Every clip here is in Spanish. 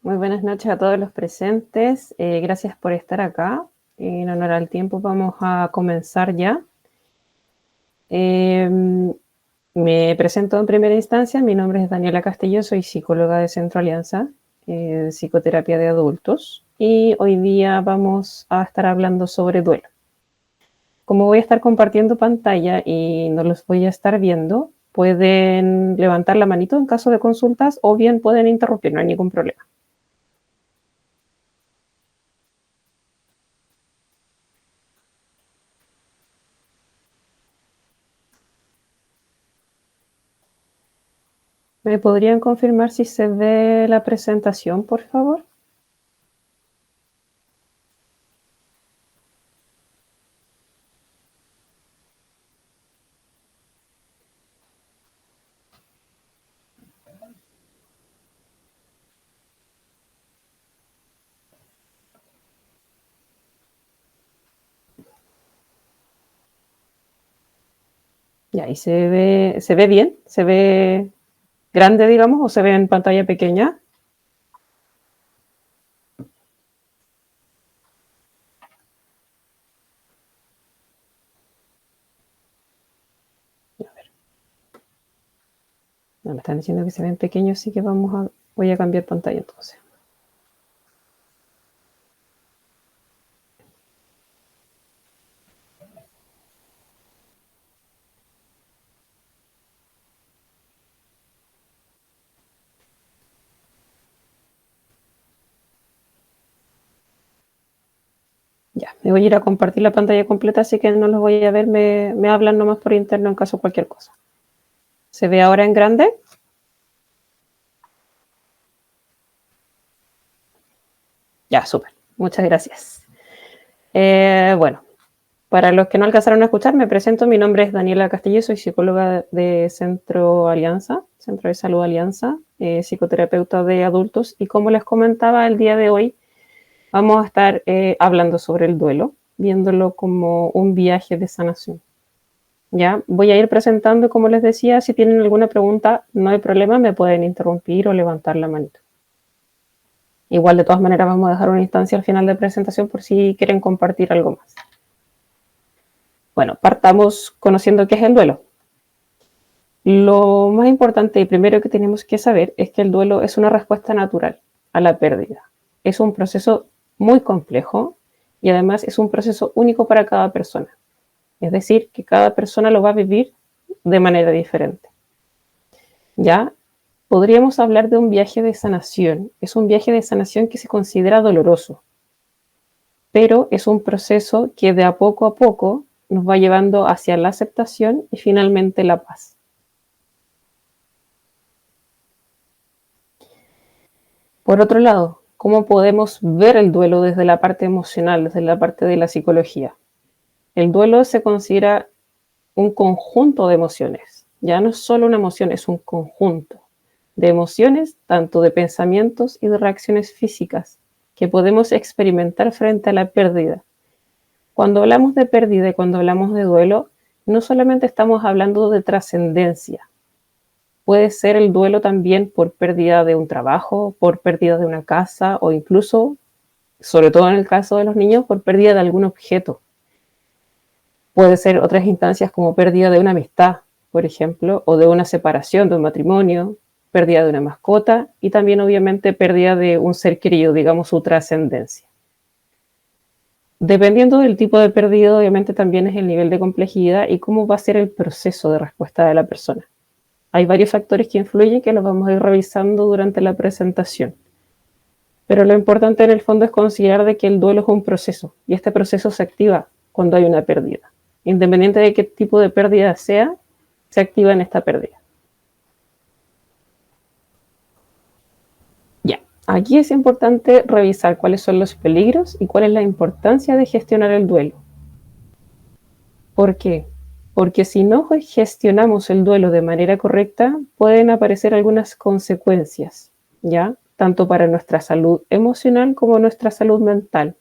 Muy buenas noches a todos los presentes. Gracias por estar acá. En honor al tiempo vamos a comenzar ya. Me presento en primera instancia. Mi nombre es Daniela Castillo, soy psicóloga de Centro Alianza, psicoterapia de adultos. Y hoy día vamos a estar hablando sobre duelo. Como voy a estar compartiendo pantalla y no los voy a estar viendo, pueden levantar la manito en caso de consultas o bien pueden interrumpir, no hay ningún problema. ¿Me podrían confirmar si se ve la presentación, por favor? Ya, ¿y se ve bien? ¿Se ve grande, digamos, o se ve en pantalla pequeña? A ver, no, me están diciendo que se ven pequeños, así que voy a cambiar pantalla entonces. Ya, me voy a ir a compartir la pantalla completa, así que no los voy a ver, me hablan nomás por interno en caso de cualquier cosa. ¿Se ve ahora en grande? Ya, súper. Muchas gracias. Bueno, para los que no alcanzaron a escuchar, me presento. Mi nombre es Daniela Castillo, soy psicóloga de Centro Alianza, Centro de Salud Alianza, psicoterapeuta de adultos. Y como les comentaba, el día de hoy vamos a estar hablando sobre el duelo, viéndolo como un viaje de sanación. Ya, voy a ir presentando y como les decía, si tienen alguna pregunta, no hay problema, me pueden interrumpir o levantar la manito. Igual, de todas maneras, vamos a dejar una instancia al final de presentación por si quieren compartir algo más. Bueno, partamos conociendo qué es el duelo. Lo más importante y primero que tenemos que saber es que el duelo es una respuesta natural a la pérdida. Es un proceso muy complejo y además es un proceso único para cada persona. Es decir, que cada persona lo va a vivir de manera diferente. Ya podríamos hablar de un viaje de sanación. Es un viaje de sanación que se considera doloroso, pero es un proceso que de a poco nos va llevando hacia la aceptación y finalmente la paz. Por otro lado, ¿cómo podemos ver el duelo desde la parte emocional, desde la parte de la psicología? El duelo se considera un conjunto de emociones. Ya no es solo una emoción, es un conjunto de emociones, tanto de pensamientos y de reacciones físicas que podemos experimentar frente a la pérdida. Cuando hablamos de pérdida y cuando hablamos de duelo, no solamente estamos hablando de trascendencia. Puede ser el duelo también por pérdida de un trabajo, por pérdida de una casa o incluso, sobre todo en el caso de los niños, por pérdida de algún objeto. Puede ser otras instancias como pérdida de una amistad, por ejemplo, o de una separación, de un matrimonio, pérdida de una mascota y también obviamente pérdida de un ser querido, digamos su trascendencia. Dependiendo del tipo de pérdida, obviamente también es el nivel de complejidad y cómo va a ser el proceso de respuesta de la persona. Hay varios factores que influyen que los vamos a ir revisando durante la presentación. Pero lo importante en el fondo es considerar de que el duelo es un proceso y este proceso se activa cuando hay una pérdida. Independiente de qué tipo de pérdida sea, se activa en esta pérdida. Ya, aquí es importante revisar cuáles son los peligros y cuál es la importancia de gestionar el duelo. ¿Por qué? Porque si no gestionamos el duelo de manera correcta, pueden aparecer algunas consecuencias, ¿ya? Tanto para nuestra salud emocional como nuestra salud mental.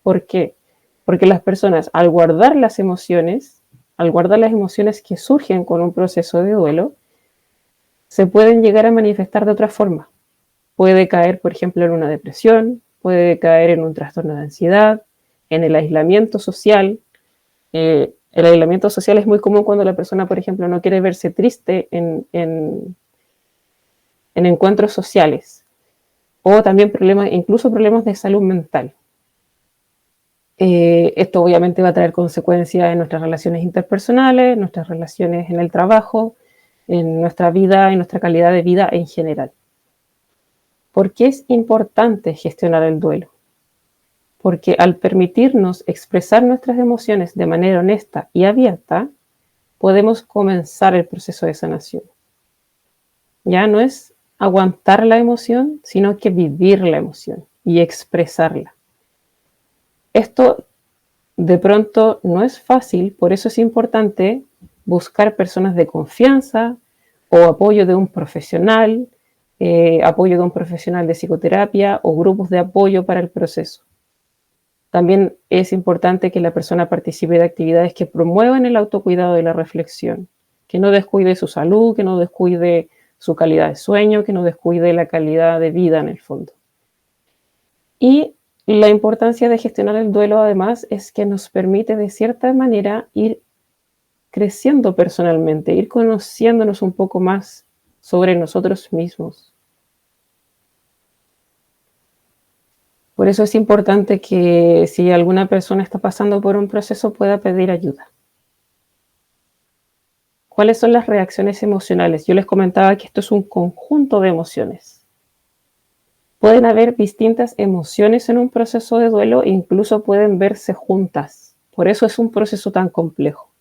¿Por qué? Porque las personas, al guardar las emociones que surgen con un proceso de duelo, se pueden llegar a manifestar de otra forma. puede caer, por ejemplo, en una depresión, puede caer en un trastorno de ansiedad, en el aislamiento social. El aislamiento social es muy común cuando la persona, por ejemplo, no quiere verse triste en encuentros sociales, o también incluso problemas de salud mental. Esto obviamente va a traer consecuencias en nuestras relaciones interpersonales, nuestras relaciones en el trabajo, en nuestra vida, en nuestra calidad de vida en general. ¿Por qué es importante gestionar el duelo? Porque al permitirnos expresar nuestras emociones de manera honesta y abierta, podemos comenzar el proceso de sanación. Ya no es aguantar la emoción, sino que vivir la emoción y expresarla. Esto de pronto no es fácil, por eso es importante buscar personas de confianza o apoyo de un profesional de psicoterapia o grupos de apoyo para el proceso. También es importante que la persona participe de actividades que promuevan el autocuidado y la reflexión, que no descuide su salud, que no descuide su calidad de sueño, que no descuide la calidad de vida en el fondo. Y la importancia de gestionar el duelo, además, es que nos permite de cierta manera ir creciendo personalmente, ir conociéndonos un poco más sobre nosotros mismos. Por eso es importante que si alguna persona está pasando por un proceso pueda pedir ayuda. ¿Cuáles son las reacciones emocionales? Yo les comentaba que esto es un conjunto de emociones. Pueden haber distintas emociones en un proceso de duelo e incluso pueden verse juntas. Por eso es un proceso tan complejo.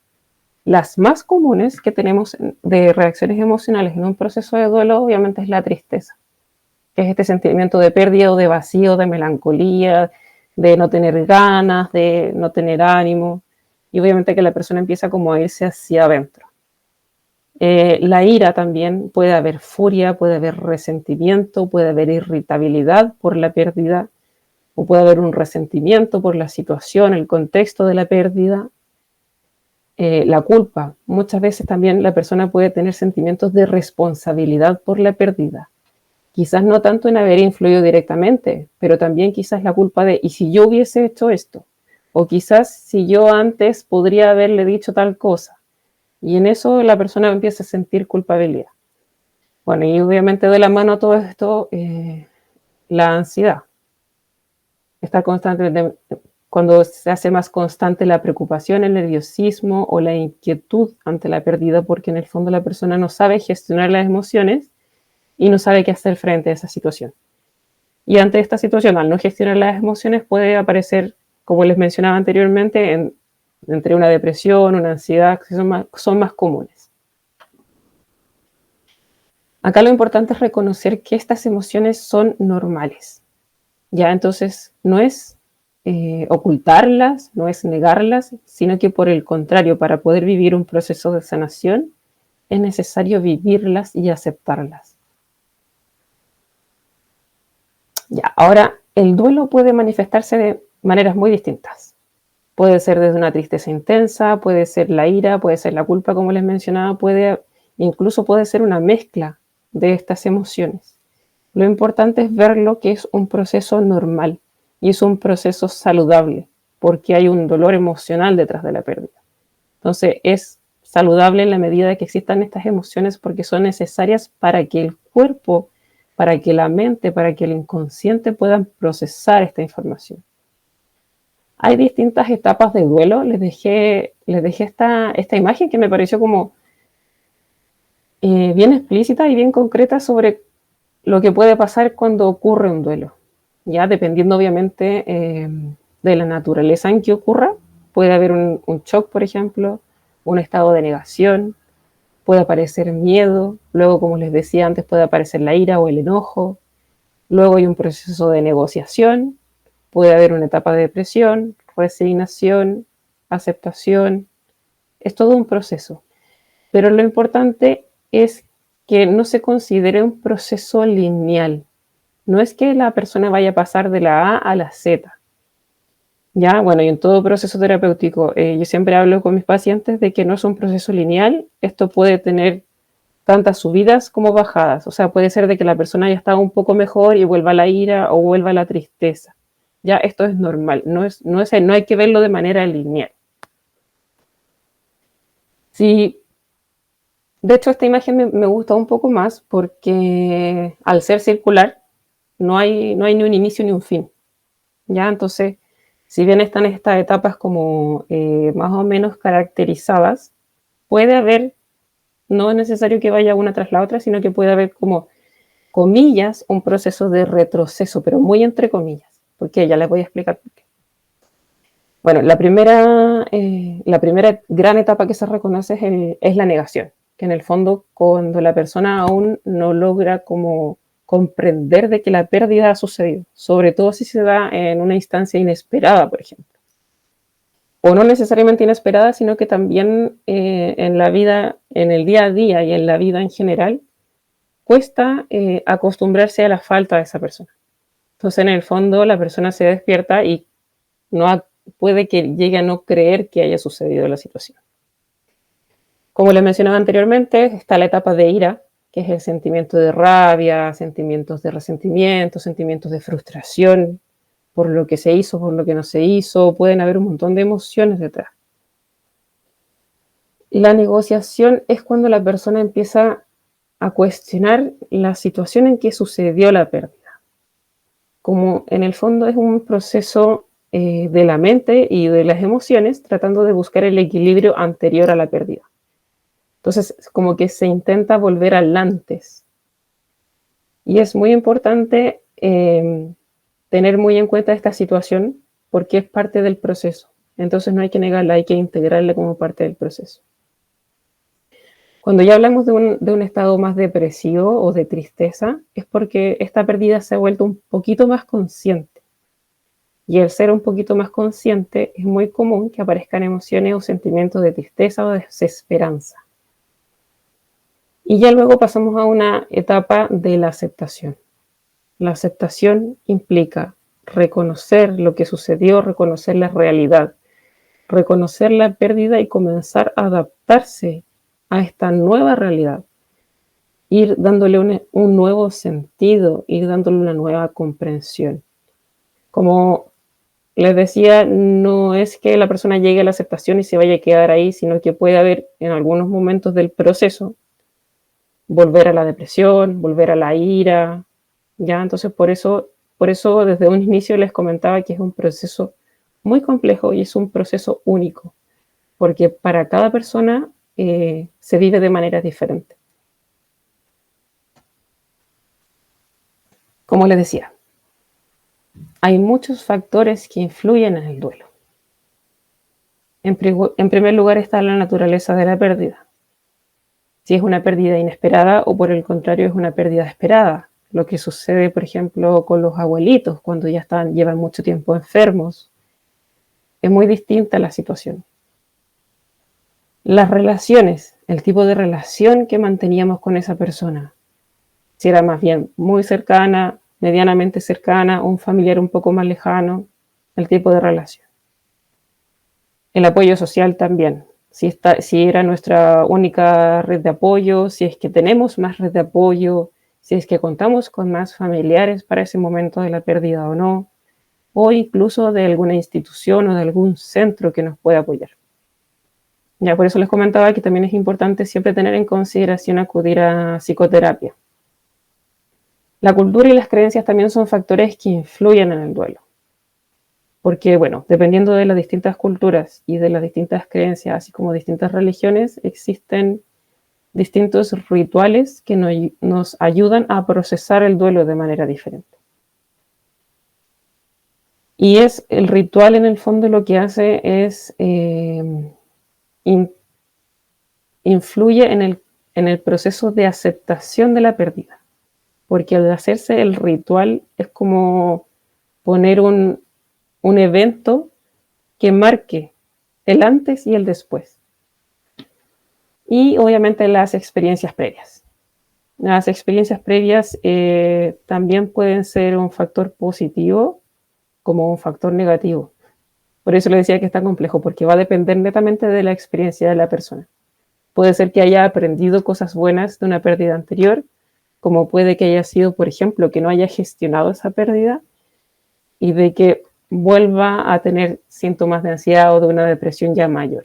Las más comunes que tenemos de reacciones emocionales en un proceso de duelo obviamente es la tristeza, que es este sentimiento de pérdida o de vacío, de melancolía, de no tener ganas, de no tener ánimo, y obviamente que la persona empieza como a irse hacia adentro. La ira también, puede haber furia, puede haber resentimiento, puede haber irritabilidad por la pérdida, o puede haber un resentimiento por la situación, el contexto de la pérdida. La culpa, muchas veces también la persona puede tener sentimientos de responsabilidad por la pérdida. Quizás no tanto en haber influido directamente, pero también quizás la culpa de, ¿y si yo hubiese hecho esto? O quizás si yo antes podría haberle dicho tal cosa. Y en eso la persona empieza a sentir culpabilidad. Bueno, y obviamente de la mano a todo esto, la ansiedad. Está constantemente, cuando se hace más constante la preocupación, el nerviosismo o la inquietud ante la pérdida, porque en el fondo la persona no sabe gestionar las emociones y no sabe qué hacer frente a esa situación. Y ante esta situación, al no gestionar las emociones, puede aparecer, como les mencionaba anteriormente, entre una depresión, una ansiedad, que son más comunes. Acá lo importante es reconocer que estas emociones son normales. Ya, entonces no es ocultarlas, no es negarlas, sino que por el contrario, para poder vivir un proceso de sanación, es necesario vivirlas y aceptarlas. Ya, ahora, el duelo puede manifestarse de maneras muy distintas. Puede ser desde una tristeza intensa, puede ser la ira, puede ser la culpa, como les mencionaba, incluso puede ser una mezcla de estas emociones. Lo importante es verlo que es un proceso normal y es un proceso saludable, porque hay un dolor emocional detrás de la pérdida. Entonces, es saludable en la medida que existan estas emociones porque son necesarias para que el cuerpo, para que la mente, para que el inconsciente puedan procesar esta información. Hay distintas etapas de duelo. Les dejé esta imagen que me pareció como bien explícita y bien concreta sobre lo que puede pasar cuando ocurre un duelo. Ya dependiendo obviamente de la naturaleza en que ocurra, puede haber un shock, por ejemplo, un estado de negación, puede aparecer miedo, luego, como les decía antes, puede aparecer la ira o el enojo, luego hay un proceso de negociación, puede haber una etapa de depresión, resignación, aceptación, es todo un proceso. Pero lo importante es que no se considere un proceso lineal. No es que la persona vaya a pasar de la A a la Z. Ya, bueno, y en todo proceso terapéutico, yo siempre hablo con mis pacientes de que no es un proceso lineal. Esto puede tener tantas subidas como bajadas. O sea, puede ser de que la persona haya estado un poco mejor y vuelva a la ira o vuelva a la tristeza. Ya esto es normal, no hay que verlo de manera lineal. Sí, de hecho esta imagen me gusta un poco más porque al ser circular no hay ni un inicio ni un fin. ¿Ya? Entonces, si bien están estas etapas como más o menos caracterizadas, puede haber, no es necesario que vaya una tras la otra, sino que puede haber como, comillas, un proceso de retroceso, pero muy entre comillas, porque ya les voy a explicar por qué. Bueno, la primera gran etapa que se reconoce es la negación, que en el fondo cuando la persona aún no logra como comprender de que la pérdida ha sucedido, sobre todo si se da en una instancia inesperada, por ejemplo. O no necesariamente inesperada, sino que también en la vida, en el día a día y en la vida en general, cuesta acostumbrarse a la falta de esa persona. Entonces, en el fondo, la persona se despierta y no puede que llegue a no creer que haya sucedido la situación. Como les mencionaba anteriormente, está la etapa de ira, que es el sentimiento de rabia, sentimientos de resentimiento, sentimientos de frustración por lo que se hizo, por lo que no se hizo, pueden haber un montón de emociones detrás. La negociación es cuando la persona empieza a cuestionar la situación en que sucedió la pérdida. Como en el fondo es un proceso de la mente y de las emociones tratando de buscar el equilibrio anterior a la pérdida. Entonces, como que se intenta volver al antes. Y es muy importante tener muy en cuenta esta situación porque es parte del proceso. Entonces no hay que negarla, hay que integrarla como parte del proceso. Cuando ya hablamos de un estado más depresivo o de tristeza, es porque esta pérdida se ha vuelto un poquito más consciente. Y al ser un poquito más consciente, es muy común que aparezcan emociones o sentimientos de tristeza o de desesperanza. Y ya luego pasamos a una etapa de la aceptación. La aceptación implica reconocer lo que sucedió, reconocer la realidad, reconocer la pérdida y comenzar a adaptarse a esta nueva realidad. Ir dándole un nuevo sentido, ir dándole una nueva comprensión. Como les decía, no es que la persona llegue a la aceptación y se vaya a quedar ahí, sino que puede haber en algunos momentos del proceso volver a la depresión, volver a la ira, ¿ya? Entonces por eso desde un inicio les comentaba que es un proceso muy complejo y es un proceso único, porque para cada persona se vive de manera diferente. Como les decía, hay muchos factores que influyen en el duelo. En primer lugar está la naturaleza de la pérdida. Si es una pérdida inesperada o por el contrario es una pérdida esperada. Lo que sucede, por ejemplo, con los abuelitos cuando ya llevan mucho tiempo enfermos. Es muy distinta la situación. Las relaciones, el tipo de relación que manteníamos con esa persona. Si era más bien muy cercana, medianamente cercana, un familiar un poco más lejano, el tipo de relación. El apoyo social también. Si era nuestra única red de apoyo, si es que tenemos más red de apoyo, si es que contamos con más familiares para ese momento de la pérdida o no, o incluso de alguna institución o de algún centro que nos pueda apoyar. Ya por eso les comentaba que también es importante siempre tener en consideración acudir a psicoterapia. La cultura y las creencias también son factores que influyen en el duelo. Porque, bueno, dependiendo de las distintas culturas y de las distintas creencias, así como distintas religiones, existen distintos rituales que nos ayudan a procesar el duelo de manera diferente. Y es el ritual en el fondo lo que hace es influye en el proceso de aceptación de la pérdida. Porque al hacerse el ritual es como poner un evento que marque el antes y el después. Y obviamente las experiencias previas. Las experiencias previas también pueden ser un factor positivo como un factor negativo. Por eso le decía que está complejo, porque va a depender netamente de la experiencia de la persona. Puede ser que haya aprendido cosas buenas de una pérdida anterior, como puede que haya sido, por ejemplo, que no haya gestionado esa pérdida y de que vuelva a tener síntomas de ansiedad o de una depresión ya mayor.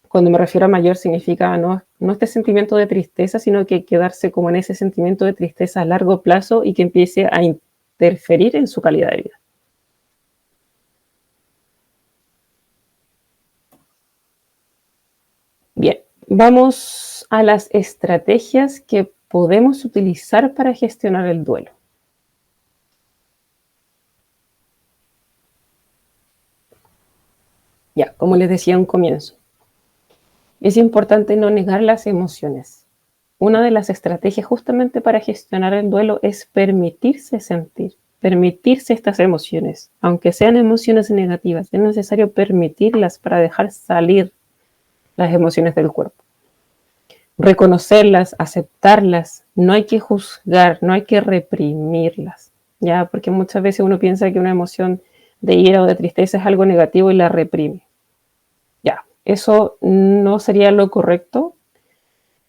Cuando me refiero a mayor significa no este sentimiento de tristeza, sino que quedarse como en ese sentimiento de tristeza a largo plazo y que empiece a interferir en su calidad de vida. Bien, vamos a las estrategias que podemos utilizar para gestionar el duelo. Ya, como les decía en un comienzo, es importante no negar las emociones. Una de las estrategias justamente para gestionar el duelo es permitirse sentir, permitirse estas emociones. Aunque sean emociones negativas, es necesario permitirlas para dejar salir las emociones del cuerpo. Reconocerlas, aceptarlas, no hay que juzgar, no hay que reprimirlas, ¿ya? Porque muchas veces uno piensa que una emoción de ira o de tristeza es algo negativo y la reprime. Ya, eso no sería lo correcto.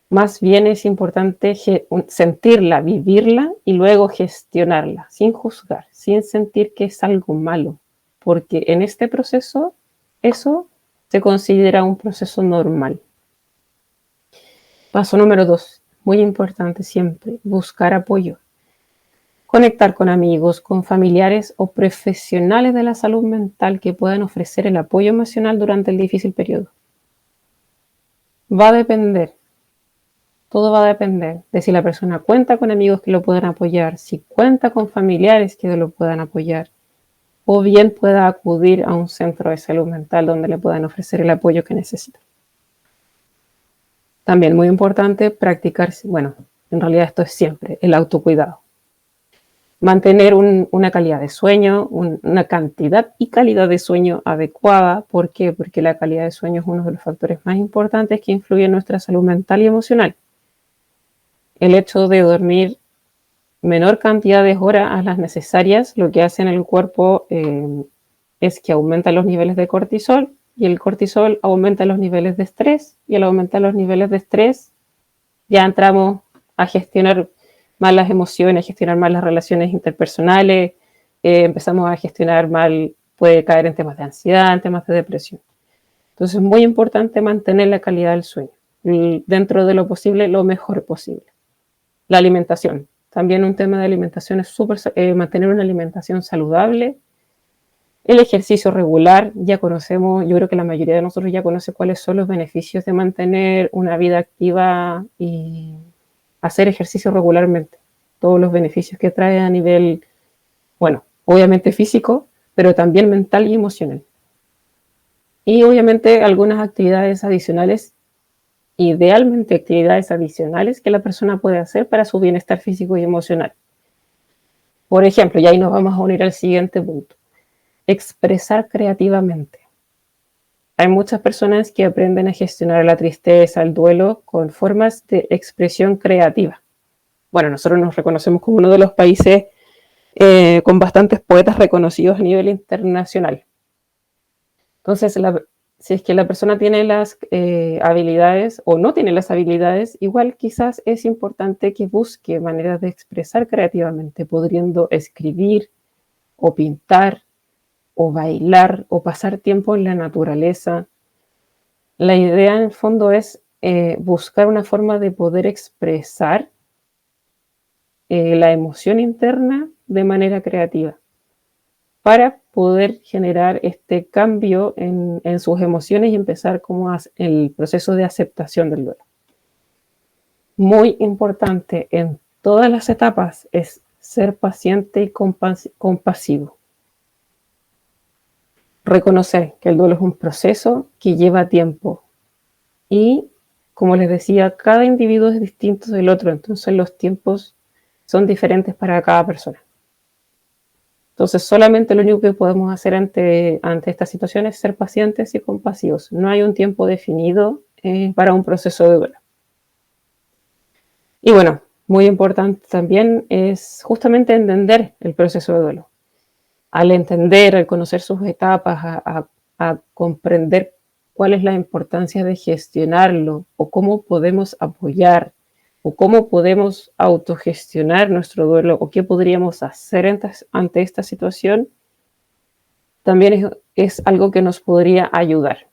Más bien es importante sentirla, vivirla y luego gestionarla, sin juzgar, sin sentir que es algo malo, porque en este proceso eso se considera un proceso normal. Paso número 2, muy importante siempre, buscar apoyo. Conectar con amigos, con familiares o profesionales de la salud mental que puedan ofrecer el apoyo emocional durante el difícil periodo. Va a depender, todo va a depender de si la persona cuenta con amigos que lo puedan apoyar, si cuenta con familiares que lo puedan apoyar, o bien pueda acudir a un centro de salud mental donde le puedan ofrecer el apoyo que necesita. También muy importante practicar, bueno, en realidad esto es siempre, el autocuidado. Mantener una calidad de sueño, una cantidad y calidad de sueño adecuada. ¿Por qué? Porque la calidad de sueño es uno de los factores más importantes que influyen en nuestra salud mental y emocional. El hecho de dormir menor cantidad de horas a las necesarias, lo que hace en el cuerpo es que aumenta los niveles de cortisol y el cortisol aumenta los niveles de estrés y al aumentar los niveles de estrés ya entramos a gestionar mal las emociones, a gestionar mal las relaciones interpersonales, empezamos a gestionar mal, puede caer en temas de ansiedad, en temas de depresión. Entonces es muy importante mantener la calidad del sueño y dentro de lo posible, lo mejor posible. La alimentación, también un tema de alimentación es súper, mantener una alimentación saludable. El ejercicio regular, ya conocemos, yo creo que la mayoría de nosotros ya conoce cuáles son los beneficios de mantener una vida activa y hacer ejercicio regularmente. Todos los beneficios que trae a nivel, bueno, obviamente físico, pero también mental y emocional. Y obviamente algunas actividades adicionales, idealmente actividades adicionales que la persona puede hacer para su bienestar físico y emocional. Por ejemplo, y ahí nos vamos a unir al siguiente punto. Expresar creativamente. Hay muchas personas que aprenden a gestionar la tristeza, el duelo, con formas de expresión creativa. Bueno, nosotros nos reconocemos como uno de los países con bastantes poetas reconocidos a nivel internacional. Entonces, si es que la persona tiene las habilidades o no tiene las habilidades, igual quizás es importante que busque maneras de expresar creativamente, pudiendo escribir o pintar, o bailar, o pasar tiempo en la naturaleza. La idea en el fondo es buscar una forma de poder expresar la emoción interna de manera creativa para poder generar este cambio en sus emociones y empezar como el proceso de aceptación del duelo. Muy importante en todas las etapas es ser paciente y compasivo. Reconocer que el duelo es un proceso que lleva tiempo y, como les decía, cada individuo es distinto del otro, entonces los tiempos son diferentes para cada persona. Entonces solamente lo único que podemos hacer ante esta situación es ser pacientes y compasivos. No hay un tiempo definido para un proceso de duelo. Y bueno, muy importante también es justamente entender el proceso de duelo. Al entender, al conocer sus etapas, a comprender cuál es la importancia de gestionarlo, o cómo podemos apoyar, o cómo podemos autogestionar nuestro duelo, o qué podríamos hacer ante esta situación, también es algo que nos podría ayudar.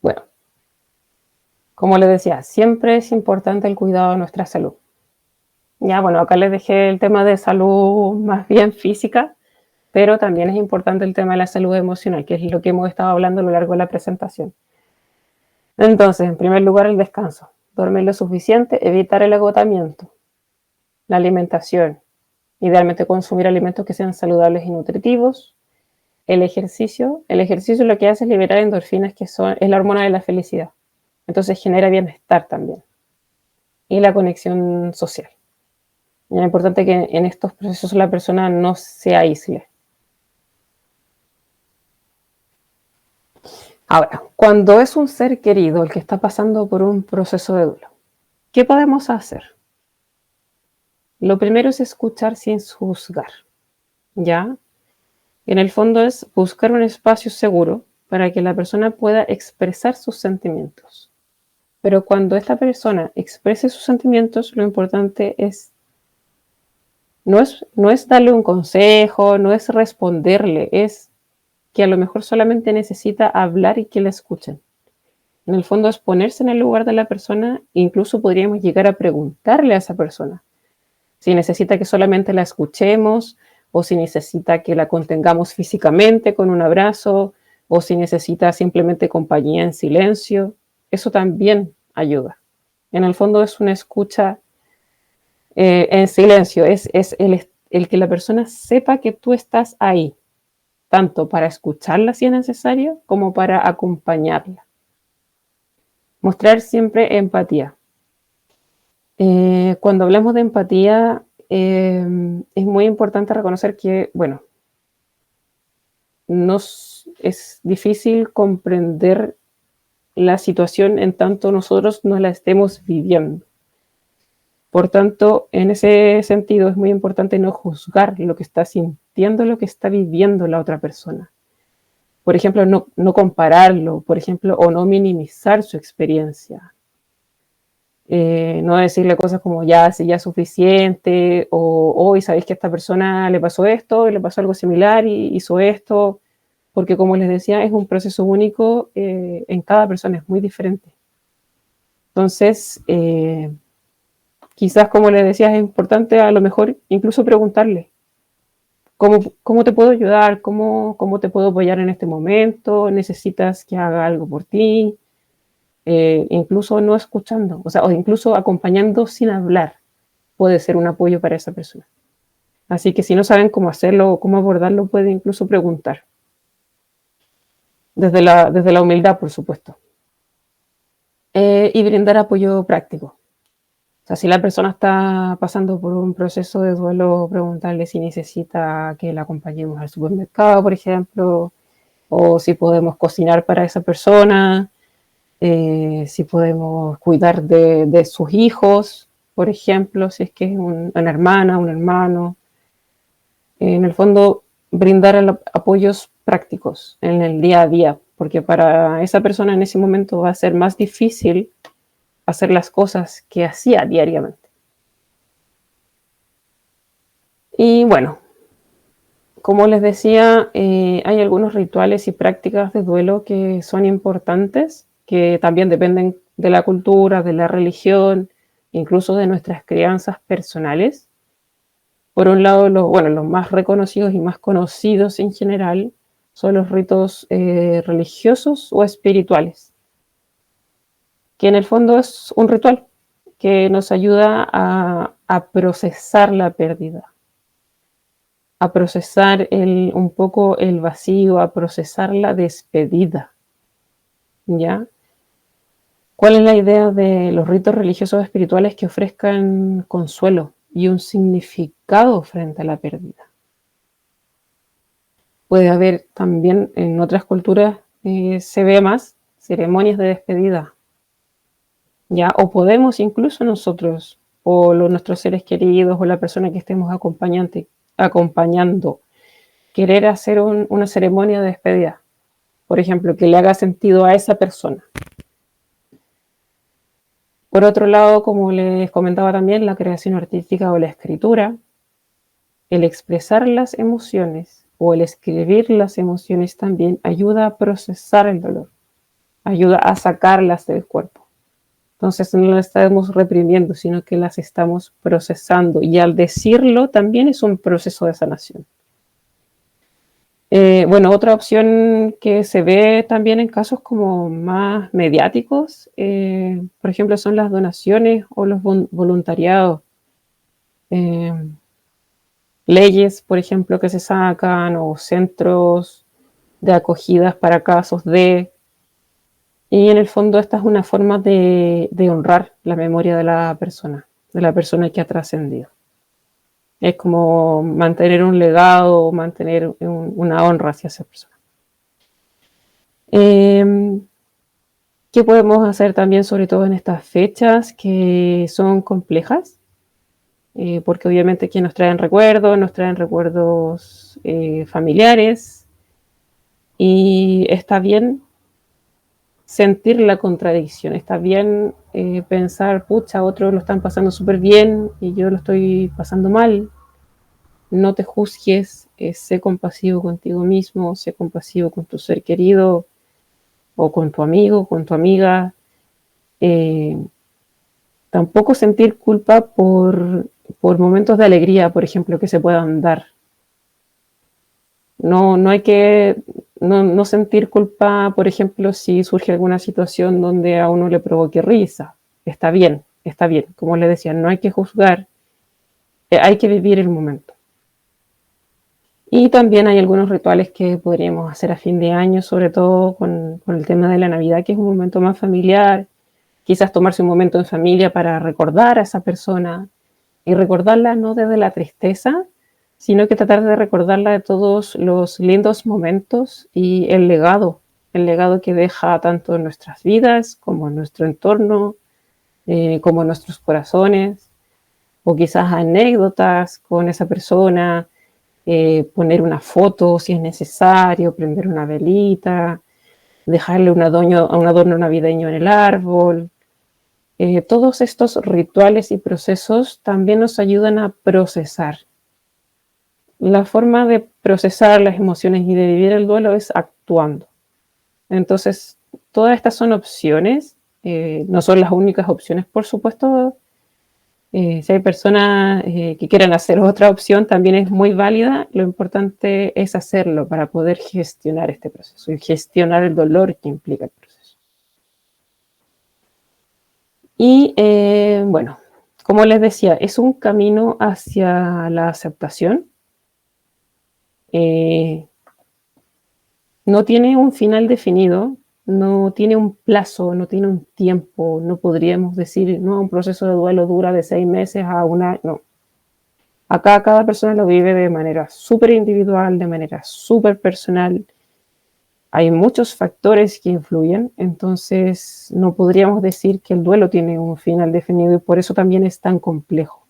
Bueno, como les decía, siempre es importante el cuidado de nuestra salud. Ya, bueno, acá les dejé el tema de salud más bien física, pero también es importante el tema de la salud emocional, que es lo que hemos estado hablando a lo largo de la presentación. Entonces, en primer lugar, el descanso. Dormir lo suficiente, evitar el agotamiento, la alimentación, idealmente consumir alimentos que sean saludables y nutritivos, el ejercicio lo que hace es liberar endorfinas, es la hormona de la felicidad. Entonces genera bienestar también. Y la conexión social. Y es importante que en estos procesos la persona no se aísle. Ahora, cuando es un ser querido el que está pasando por un proceso de duelo, ¿qué podemos hacer? Lo primero es escuchar sin juzgar, ¿ya? En el fondo es buscar un espacio seguro para que la persona pueda expresar sus sentimientos. Pero cuando esta persona exprese sus sentimientos, lo importante no es darle un consejo, no es responderle, es que a lo mejor solamente necesita hablar y que la escuchen. En el fondo es ponerse en el lugar de la persona, incluso podríamos llegar a preguntarle a esa persona si necesita que solamente la escuchemos, o si necesita que la contengamos físicamente con un abrazo, o si necesita simplemente compañía en silencio. Eso también ayuda. En el fondo es una escucha en silencio, es el que la persona sepa que tú estás ahí, tanto para escucharla si es necesario, como para acompañarla. Mostrar siempre empatía. Cuando hablamos de empatía, es muy importante reconocer que, bueno, es difícil comprender la situación en tanto nosotros no la estemos viviendo. Por tanto, en ese sentido es muy importante no juzgar lo que está sintiendo, lo que está viviendo la otra persona. Por ejemplo, no compararlo, por ejemplo, o no minimizar su experiencia. No decirle cosas como ya, si ya es suficiente, o hoy sabéis que a esta persona le pasó esto, y le pasó algo similar y hizo esto, porque como les decía, es un proceso único, en cada persona es muy diferente. Entonces, quizás como les decía, es importante a lo mejor incluso preguntarle, ¿cómo te puedo ayudar? ¿Cómo te puedo apoyar en este momento? ¿Necesitas que haga algo por ti? Incluso no escuchando, o incluso acompañando sin hablar, puede ser un apoyo para esa persona. Así que si no saben cómo hacerlo o cómo abordarlo, pueden incluso preguntar. Desde la humildad, por supuesto. Y brindar apoyo práctico. O sea, si la persona está pasando por un proceso de duelo, preguntarle si necesita que la acompañemos al supermercado, por ejemplo, o si podemos cocinar para esa persona, si podemos cuidar de sus hijos, por ejemplo, si es que es una hermana, un hermano. En el fondo, brindar apoyos prácticos en el día a día, porque para esa persona en ese momento va a ser más difícil hacer las cosas que hacía diariamente. Y bueno, como les decía, hay algunos rituales y prácticas de duelo que son importantes, que también dependen de la cultura, de la religión, incluso de nuestras crianzas personales. Por un lado, los más reconocidos y más conocidos en general son los ritos religiosos o espirituales, que en el fondo es un ritual que nos ayuda a procesar la pérdida, a procesar un poco el vacío, a procesar la despedida, ¿ya? ¿Cuál es la idea de los ritos religiosos espirituales? Que ofrezcan consuelo y un significado frente a la pérdida. Puede haber también en otras culturas, se ve más, ceremonias de despedida, ¿ya? O podemos incluso nosotros, o nuestros seres queridos, o la persona que estemos acompañando, querer hacer una ceremonia de despedida, por ejemplo, que le haga sentido a esa persona. Por otro lado, como les comentaba también, la creación artística o la escritura, el expresar las emociones o el escribir las emociones también ayuda a procesar el dolor, ayuda a sacarlas del cuerpo. Entonces no las estamos reprimiendo, sino que las estamos procesando. Y al decirlo también es un proceso de sanación. Bueno, otra opción que se ve también en casos como más mediáticos, por ejemplo, son las donaciones o los voluntariados. Leyes, por ejemplo, que se sacan o centros de acogidas para casos de... Y en el fondo esta es una forma de honrar la memoria de la persona que ha trascendido. Es como mantener un legado, mantener una honra hacia esa persona. ¿Qué podemos hacer también, sobre todo en estas fechas que son complejas? Porque obviamente que nos traen recuerdos familiares, y está bien sentir la contradicción, está bien pensar, pucha, otros lo están pasando súper bien y yo lo estoy pasando mal. No te juzgues, sé compasivo contigo mismo, sé compasivo con tu ser querido o con tu amigo, con tu amiga. Tampoco sentir culpa por momentos de alegría, por ejemplo, que se puedan dar. No hay que no sentir culpa, por ejemplo, si surge alguna situación donde a uno le provoque risa. Está bien. Como les decía, no hay que juzgar, hay que vivir el momento. Y también hay algunos rituales que podríamos hacer a fin de año, sobre todo con el tema de la Navidad, que es un momento más familiar. Quizás tomarse un momento en familia para recordar a esa persona, y recordarla no desde la tristeza, sino que tratar de recordarla de todos los lindos momentos y el legado que deja tanto en nuestras vidas como en nuestro entorno, como en nuestros corazones, o quizás anécdotas con esa persona, poner una foto si es necesario, prender una velita, dejarle un adorno navideño en el árbol. Todos estos rituales y procesos también nos ayudan a procesar. La forma de procesar las emociones y de vivir el duelo es actuando. Entonces, todas estas son opciones, no son las únicas opciones, por supuesto. Si hay personas que quieran hacer otra opción, también es muy válida. Lo importante es hacerlo para poder gestionar este proceso y gestionar el dolor que implica el proceso. Y bueno, como les decía, es un camino hacia la aceptación. No tiene un final definido, no tiene un plazo, no tiene un tiempo. No podríamos decir, no, un proceso de duelo dura de 6 meses a un año. No. Acá cada persona lo vive de manera súper individual, de manera súper personal. Hay muchos factores que influyen, entonces no podríamos decir que el duelo tiene un final definido, y por eso también es tan complejo.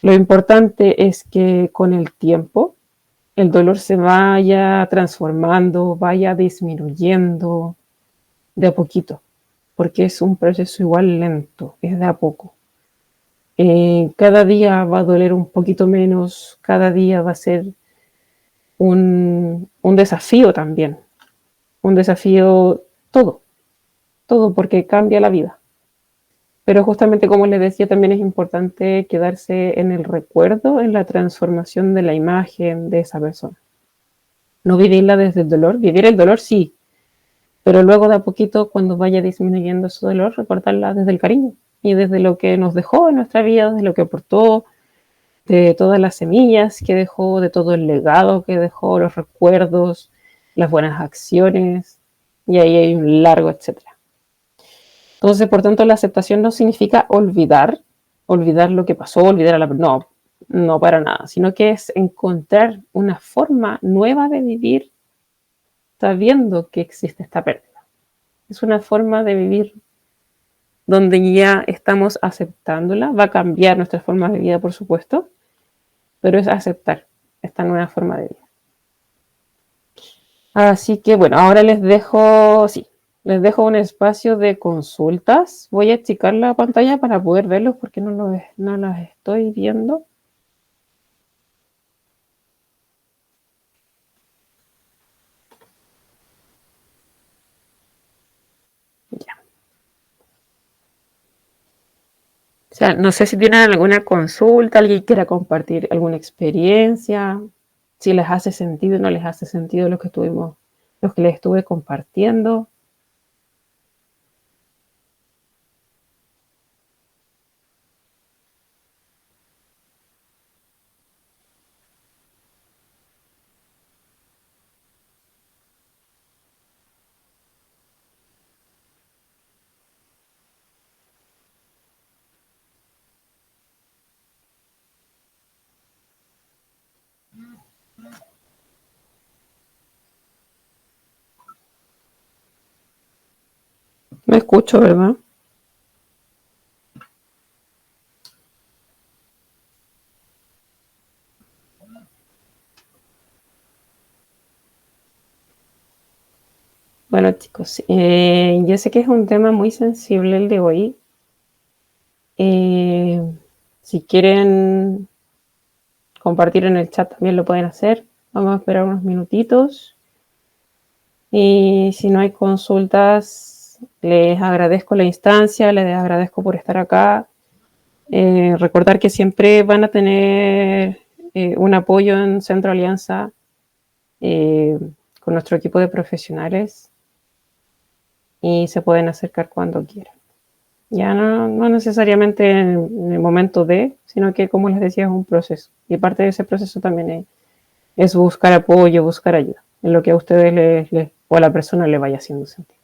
Lo importante es que con el tiempo el dolor se vaya transformando, vaya disminuyendo de a poquito, porque es un proceso igual lento, es de a poco. Cada día va a doler un poquito menos, cada día va a ser un desafío también, un desafío todo, porque cambia la vida. Pero justamente, como les decía, también es importante quedarse en el recuerdo, en la transformación de la imagen de esa persona. No vivirla desde el dolor, vivir el dolor sí, pero luego de a poquito, cuando vaya disminuyendo su dolor, recordarla desde el cariño y desde lo que nos dejó en nuestra vida, desde lo que aportó, de todas las semillas que dejó, de todo el legado que dejó, los recuerdos, las buenas acciones, y ahí hay un largo etcétera. Entonces, por tanto, la aceptación no significa olvidar lo que pasó, olvidar a la persona. No para nada, sino que es encontrar una forma nueva de vivir sabiendo que existe esta pérdida. Es una forma de vivir donde ya estamos aceptándola. Va a cambiar nuestra forma de vida, por supuesto, pero es aceptar esta nueva forma de vida. Así que bueno, ahora les dejo un espacio de consultas. Voy a achicar la pantalla para poder verlos porque no las estoy viendo. Ya. O sea, no sé si tienen alguna consulta, alguien quiera compartir alguna experiencia, si les hace sentido o no les hace sentido lo que les estuve compartiendo. Me escucho, ¿verdad? Bueno, chicos, yo sé que es un tema muy sensible el de hoy. Si quieren compartir en el chat también lo pueden hacer. Vamos a esperar unos minutitos. Y si no hay consultas, les agradezco la instancia, les agradezco por estar acá. Recordar que siempre van a tener un apoyo en Centro Alianza con nuestro equipo de profesionales y se pueden acercar cuando quieran. Ya no necesariamente en el momento de, sino que, como les decía, es un proceso. Y parte de ese proceso también es buscar apoyo, buscar ayuda, en lo que a ustedes o a la persona le vaya haciendo sentido.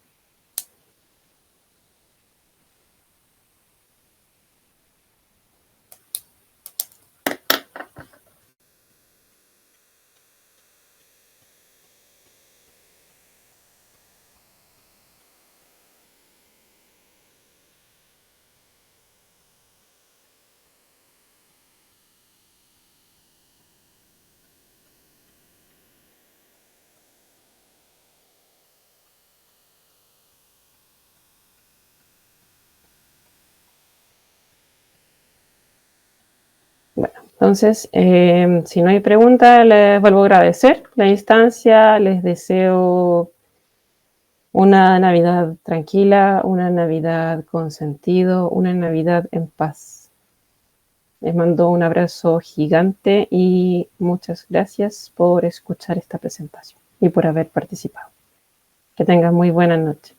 Bueno, entonces, si no hay pregunta, les vuelvo a agradecer la instancia, les deseo una Navidad tranquila, una Navidad con sentido, una Navidad en paz. Les mando un abrazo gigante y muchas gracias por escuchar esta presentación y por haber participado. Que tengan muy buena noche.